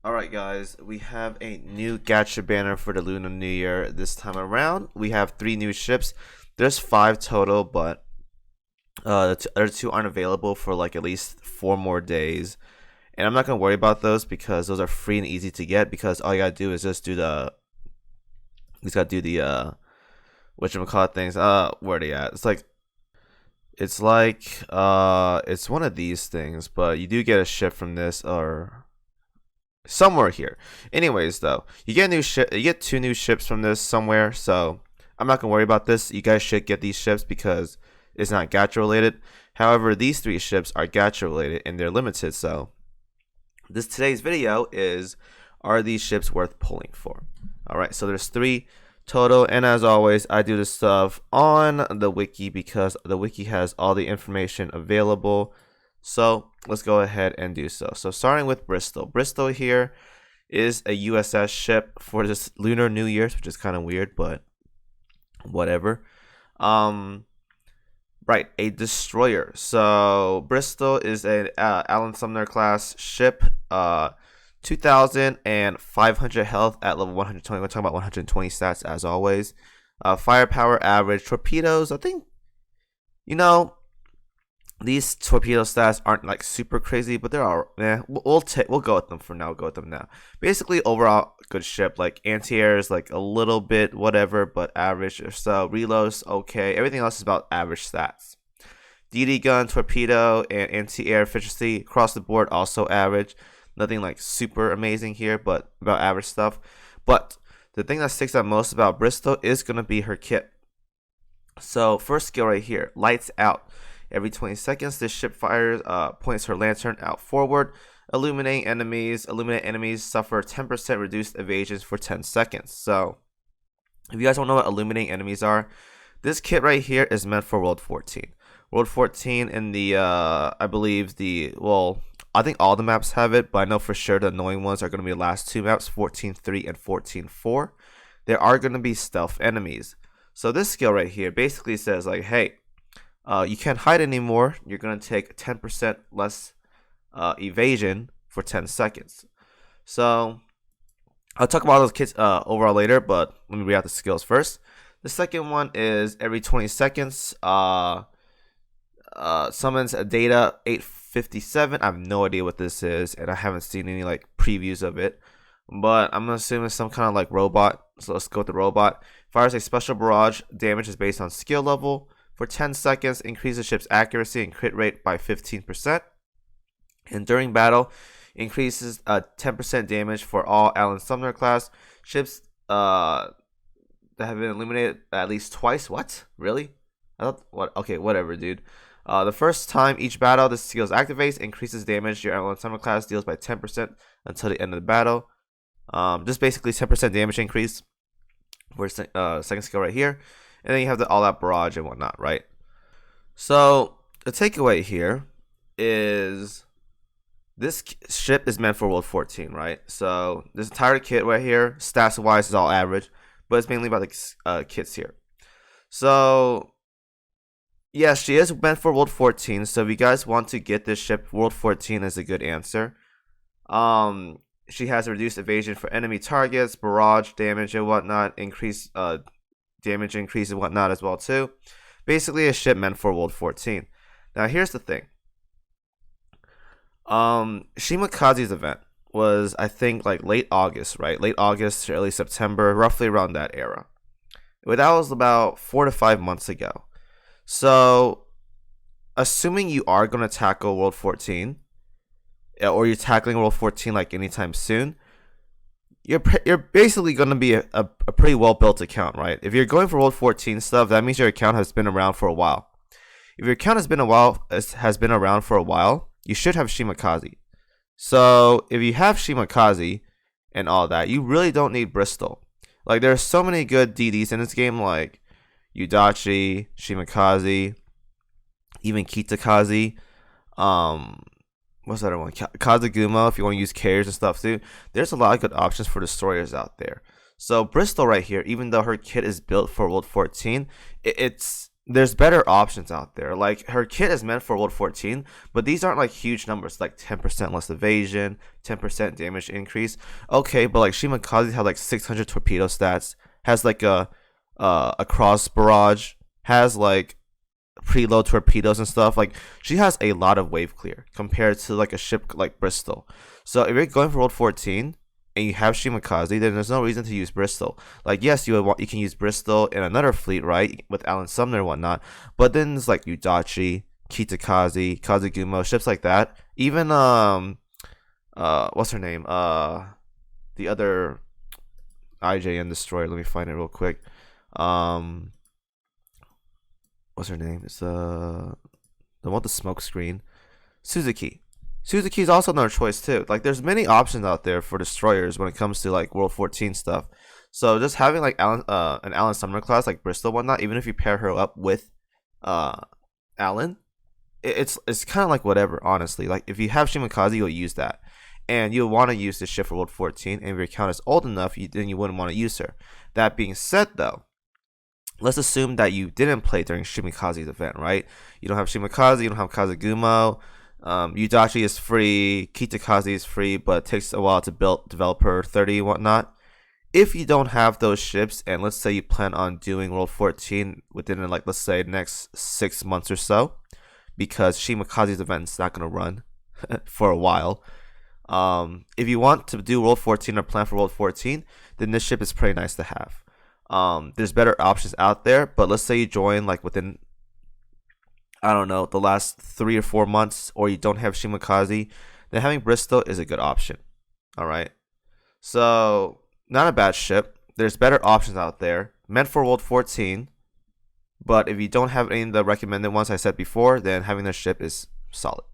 Alright guys, we have a new gacha banner for the Lunar New Year this time around. We have 3 new ships. There's 5 total, but the other 2 aren't available for like at least 4 more days. And I'm not going to worry about those because those are free and easy to get, because all you got to do is just do the whatchamacallit things. Where are they at? It's one of these things, but you do get a ship from this, or somewhere here. Anyways, though, you get a new ship. You get 2 new ships from this somewhere. So I'm not gonna worry about this. You guys should get these ships because it's not gacha related. However, these 3 ships are gacha related and they're limited. So today's video is, are these ships worth pulling for? All right. So there's 3 total, and as always, I do this stuff on the wiki because the wiki has all the information available. So let's go ahead and do so. So starting with Bristol. Bristol here is a USS ship for this Lunar New Year's, which is kind of weird, but whatever. Right, a destroyer. So Bristol is a Alan Sumner class ship. 2,500 health at level 120. We're talking about 120 stats as always. Firepower average. Torpedoes, I think, these torpedo stats aren't like super crazy, but there are. We'll go with them for now. Basically, overall good ship. Like anti-air is like a little bit whatever, but average or so. Reloads okay. Everything else is about average stats. DD gun, torpedo, and anti-air efficiency across the board also average. Nothing like super amazing here, but about average stuff. But the thing that sticks out most about Bristol is gonna be her kit. So first skill right here, lights out. Every 20 seconds, this ship fires, points her lantern out forward, illuminating enemies. Illuminate enemies suffer 10% reduced evasions for 10 seconds. So, if you guys don't know what illuminating enemies are, this kit right here is meant for World 14. World 14 in the, I think all the maps have it, but I know for sure the annoying ones are going to be the last 2 maps, 14.3 and 14.4. There are going to be stealth enemies. So this skill right here basically says like, hey, you can't hide anymore. You're going to take 10% less evasion for 10 seconds. So I'll talk about those kits overall later, but let me read out the skills first. The second one is every 20 seconds summons a data 857. I have no idea what this is, and I haven't seen any like previews of it, but I'm assuming it's some kind of like robot. So let's go with the robot. Fires a special barrage. Damage is based on skill level. For 10 seconds, increase the ship's accuracy and crit rate by 15%. And during battle, increases 10% damage for all Alan Sumner class ships that have been eliminated at least twice. What? Really? I thought, what? Okay, whatever, dude. The first time each battle this skill activates, increases damage your Alan Sumner class deals by 10% until the end of the battle. Just basically 10% damage increase for second skill right here. And then you have the all-out barrage and whatnot, right? So the takeaway here is this ship is meant for World 14, right? So this entire kit right here, stats-wise, is all average, but it's mainly about the kits here. So yes, she is meant for World 14. So if you guys want to get this ship, World 14 is a good answer. She has a reduced evasion for enemy targets, barrage damage and whatnot, damage increase and whatnot as well too. Basically a ship meant for World 14. Now here's the thing. KimoCheese's event was, I think, like late August, right? Late August to early September, roughly around that era. But that was about 4 to 5 months ago. So assuming you are going to tackle World 14, or you're tackling World 14 like anytime soon, you're basically going to be a pretty well built account, right? If you're going for World 14 stuff, that means your account has been around for a while. If your account has been around for a while, you should have KimoCheese. So if you have KimoCheese and all that, you really don't need Bristol. Like there's so many good DDs in this game, like Udachi, KimoCheese, even Kitakaze. What's the other one? Kazagumo, if you want to use carriers and stuff too. There's a lot of good options for destroyers out there. So Bristol right here, even though her kit is built for World 14, it's there's better options out there. Like her kit is meant for World 14, but these aren't like huge numbers, like 10% less evasion, 10% damage increase. Okay, but like Shimakaze had like 600 torpedo stats, has like a cross barrage, has like preload torpedoes and stuff. Like she has a lot of wave clear compared to like a ship like Bristol. So if you're going for World 14 and you have Shimakaze, then there's no reason to use Bristol. Like yes, you can use Bristol in another fleet, right, with Alan Sumner and whatnot. But then it's like Udachi, Kitakaze, Kazugumo, ships like that. Even what's her name? The other IJN destroyer. Let me find it real quick. What's her name? It's the one with the smoke screen. Suzuki. Suzuki is also another choice too. Like there's many options out there for destroyers when it comes to like World 14 stuff. So just having like an Alan Sumner class like Bristol whatnot, even if you pair her up with Alan, it's kind of like whatever. Honestly, like if you have Shimakaze, you'll use that, and you'll want to use this ship for World 14. And if your account is old enough, then you wouldn't want to use her. That being said, though, let's assume that you didn't play during Shimakaze's event, right? You don't have Shimakaze, you don't have Kazugumo. Udachi is free, Kitakaze is free, but it takes a while to develop her 30 and whatnot. If you don't have those ships, and let's say you plan on doing World 14 within like let's say the next 6 months or so, because Shimakaze's event is not going to run for a while. If you want to do World 14 or plan for World 14, then this ship is pretty nice to have. There's better options out there, but let's say you join like within, I don't know, the last 3 or 4 months, or you don't have Shimakaze, then having Bristol is a good option. All right, so not a bad ship. There's better options out there, meant for World 14, but if you don't have any of the recommended ones I said before, then having this ship is solid.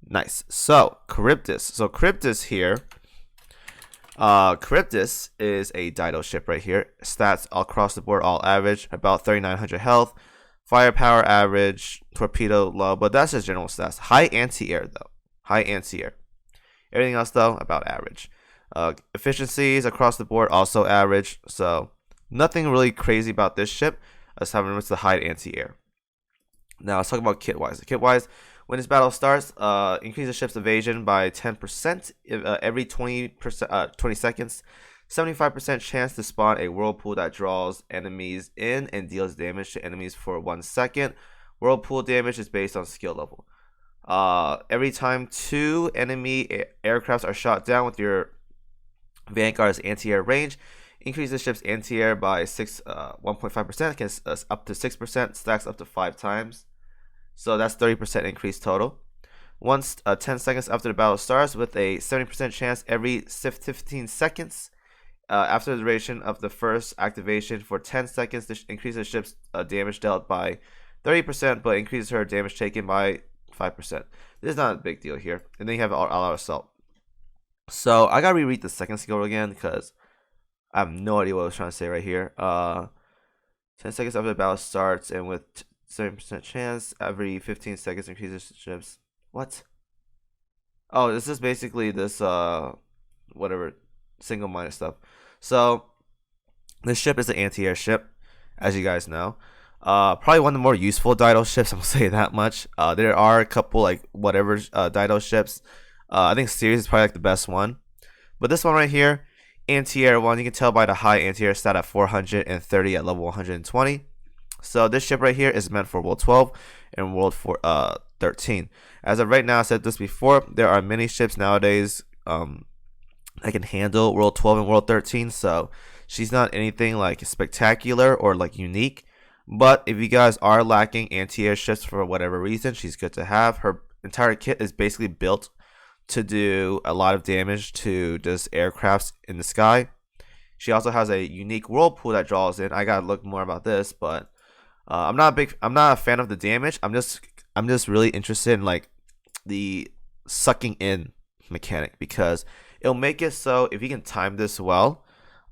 Nice. So Charybdis. So Charybdis here. Charybdis is a Dido ship right here. Stats all across the board, all average, about 3,900 health, firepower average, torpedo low, but that's just general stats. High anti-air though, high anti-air. Everything else though, about average. Efficiencies across the board also average, so nothing really crazy about this ship. Let's have the high anti-air. Now let's talk about kit wise. Kit wise, when this battle starts, increase the ship's evasion by 10% every 20 seconds. 75% chance to spawn a whirlpool that draws enemies in and deals damage to enemies for 1 second. Whirlpool damage is based on skill level. Every time 2 enemy aircrafts are shot down with your Vanguard's anti-air range, increase the ship's anti-air by 1.5%, can up to 6%, stacks up to 5 times. So that's 30% increase total. Once 10 seconds after the battle starts, with a 70% chance every 15 seconds. After the duration of the first activation for 10 seconds, this increases the ship's damage dealt by 30%, but increases her damage taken by 5%. This is not a big deal here. And then you have all-out assault. So I gotta reread the second skill again because I have no idea what I was trying to say right here. 10 seconds after the battle starts, and with 70% chance every 15 seconds increases ships. What? Oh, this is basically this whatever single-minded stuff. So this ship is an anti-air ship, as you guys know. Probably one of the more useful Dido ships. I'm gonna say that much. There are a couple like whatever Dido ships. I think Series is probably like the best one, but this one right here, anti-air one, you can tell by the high anti-air stat at 430 at level 120. So this ship right here is meant for World 12 and World 13. As of right now, I said this before, there are many ships nowadays that can handle World 12 and World 13. So she's not anything like spectacular or like unique. But if you guys are lacking anti-air ships for whatever reason, she's good to have. Her entire kit is basically built to do a lot of damage to just aircrafts in the sky. She also has a unique whirlpool that draws in. I gotta look more about this, but I'm not a fan of the damage. I'm just really interested in like the sucking in mechanic, because it'll make it so if you can time this well,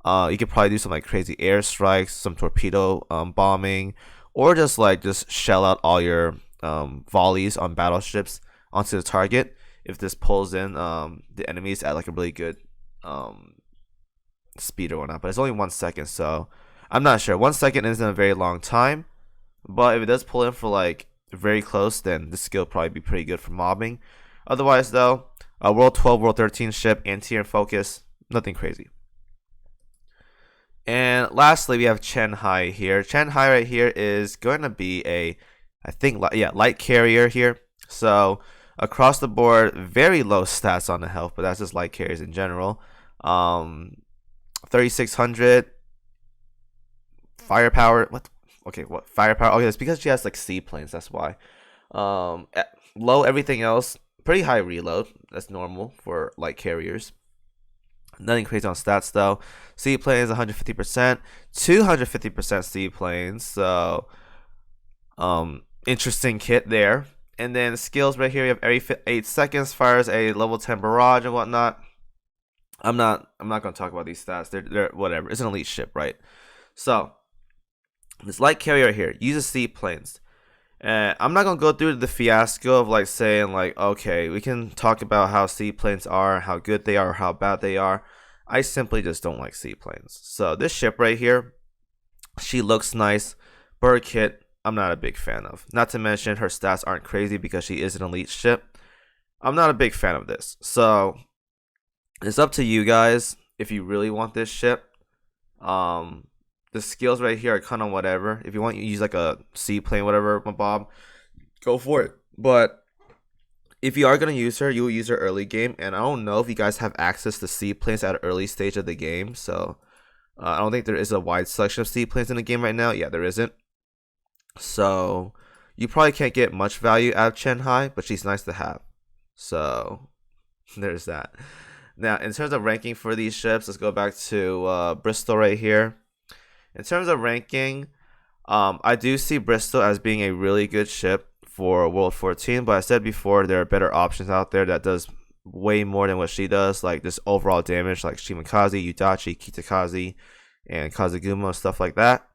you could probably do some like crazy airstrikes, some torpedo bombing, or just shell out all your volleys on battleships onto the target if this pulls in the enemies at like a really good speed or whatnot. But it's only 1 second, so I'm not sure. 1 second isn't a very long time, But if it does pull in for like very close, then this skill will probably be pretty good for mobbing. Otherwise, though, World 12, World 13 ship, anti-air focus, nothing crazy. And lastly, we have Chen Hai here. Chen Hai right here is going to be a, I think, light carrier here. So across the board, very low stats on the health, but that's just light carriers in general. 3600 firepower. What? Okay, what firepower? Okay, it's because she has like seaplanes. That's why. Low everything else. Pretty high reload. That's normal for light carriers. Nothing crazy on stats though. Seaplanes 150%, 250% seaplanes. So, interesting kit there. And then skills right here. You have every 8 seconds fires a level 10 barrage and whatnot. I'm not gonna talk about these stats. They're whatever. It's an elite ship, right? So this light carrier here uses seaplanes. And I'm not gonna go through the fiasco of like saying like, okay, we can talk about how seaplanes are, how good they are, or how bad they are. I simply just don't like seaplanes. So this ship right here, she looks nice, but her kit, I'm not a big fan of. Not to mention her stats aren't crazy because she is an elite ship. I'm not a big fan of this. So it's up to you guys if you really want this ship. The skills right here are kind of whatever. If you want, you use like a seaplane, whatever, Bob, go for it. But if you are gonna use her, you will use her early game. And I don't know if you guys have access to seaplanes at an early stage of the game. So I don't think there is a wide selection of seaplanes in the game right now. Yeah, there isn't. So you probably can't get much value out of Chen Hai, but she's nice to have. So there's that. Now, in terms of ranking for these ships, let's go back to Bristol right here. In terms of ranking, I do see Bristol as being a really good ship for World 14, but I said before there are better options out there that does way more than what she does, like this overall damage, like Shimakaze, Yudachi, Kitakaze, and Kazugumo, stuff like that.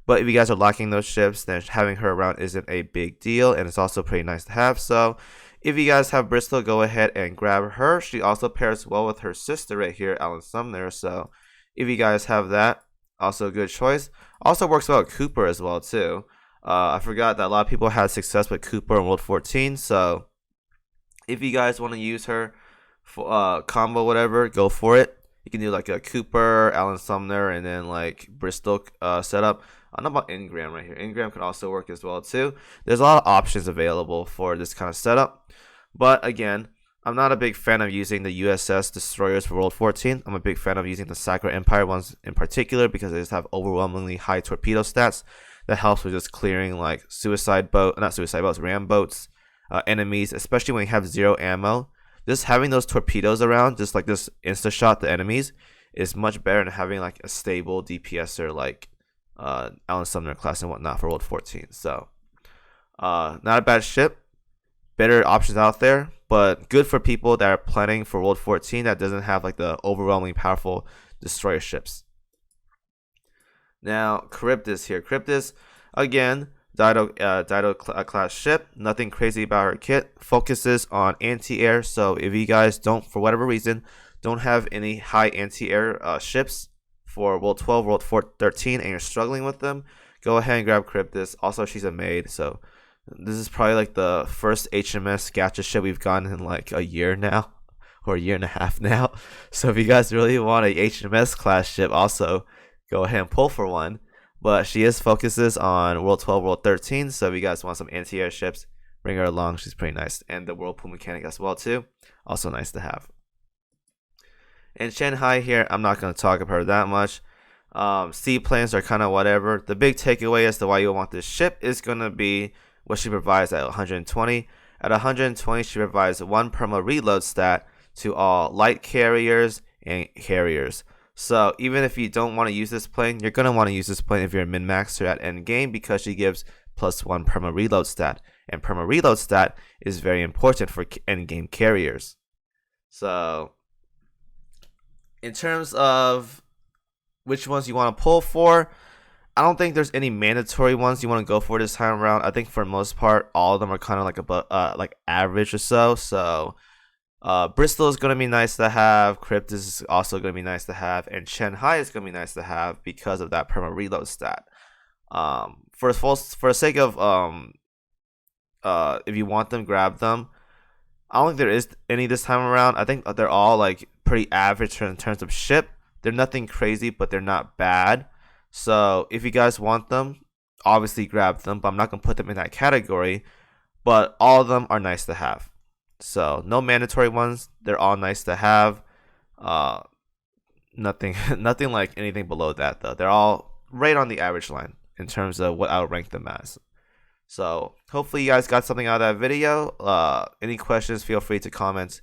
But if you guys are lacking those ships, then having her around isn't a big deal, and it's also pretty nice to have. So if you guys have Bristol, go ahead and grab her. She also pairs well with her sister right here, Alan Sumner. So if you guys have that, also a good choice. Also works well with Cooper as well too. I forgot that a lot of people had success with Cooper in World 14. So if you guys want to use her for combo whatever, go for it. You can do like a Cooper, Alan Sumner, and then like Bristol setup. I don't know about Ingram right here. Ingram can also work as well too. There's a lot of options available for this kind of setup. But again, I'm not a big fan of using the USS destroyers for World 14. I'm a big fan of using the Sakura Empire ones in particular because they just have overwhelmingly high torpedo stats that helps with just clearing like ram boats, enemies, especially when you have zero ammo. Just having those torpedoes around, just like this insta shot the enemies, is much better than having like a stable DPSer like Alan Sumner class and whatnot for World 14. So not a bad ship. Better options out there, but good for people that are planning for World 14 that doesn't have like the overwhelmingly powerful destroyer ships. Now, Charybdis here. Charybdis, again, Dido class ship. Nothing crazy about her kit. Focuses on anti-air. So if you guys don't, for whatever reason, don't have any high anti-air ships for World 12, World 13, and you're struggling with them, go ahead and grab Charybdis. Also, she's a maid, so this is probably like the first HMS gacha ship we've gotten in like a year now, or a year and a half now. So if you guys really want a HMS class ship, also go ahead and pull for one. But she focuses on World 12, World 13. So if you guys want some anti-air ships, bring her along. She's pretty nice. And the Whirlpool mechanic as well too. Also nice to have. And Chen Hai here, I'm not going to talk about her that much. Seaplanes are kind of whatever. The big takeaway as to why you want this ship is going to be what she provides at 120. At 120, she provides one perma reload stat to all light carriers and carriers. So even if you don't want to use this plane, you're going to want to use this plane if you're a min-maxer at end game because she gives +1 perma reload stat. And perma reload stat is very important for end game carriers. So in terms of which ones you want to pull for, I don't think there's any mandatory ones you want to go for this time around. I think for the most part, all of them are kind of like like average or so. So Bristol is going to be nice to have. Charybdis is also going to be nice to have. And Chen Hai is going to be nice to have because of that perma reload stat. For the sake of if you want them, grab them. I don't think there is any this time around. I think they're all like pretty average in terms of ship. They're nothing crazy, but they're not bad. So if you guys want them, obviously grab them. But I'm not gonna put them in that category. But all of them are nice to have. So no mandatory ones. They're all nice to have. Uh, nothing, nothing like anything below that though. They're all right on the average line in terms of what I would rank them as. So hopefully you guys got something out of that video. Any questions, feel free to comment,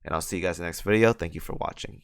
and I'll see you guys in the next video. Thank you for watching.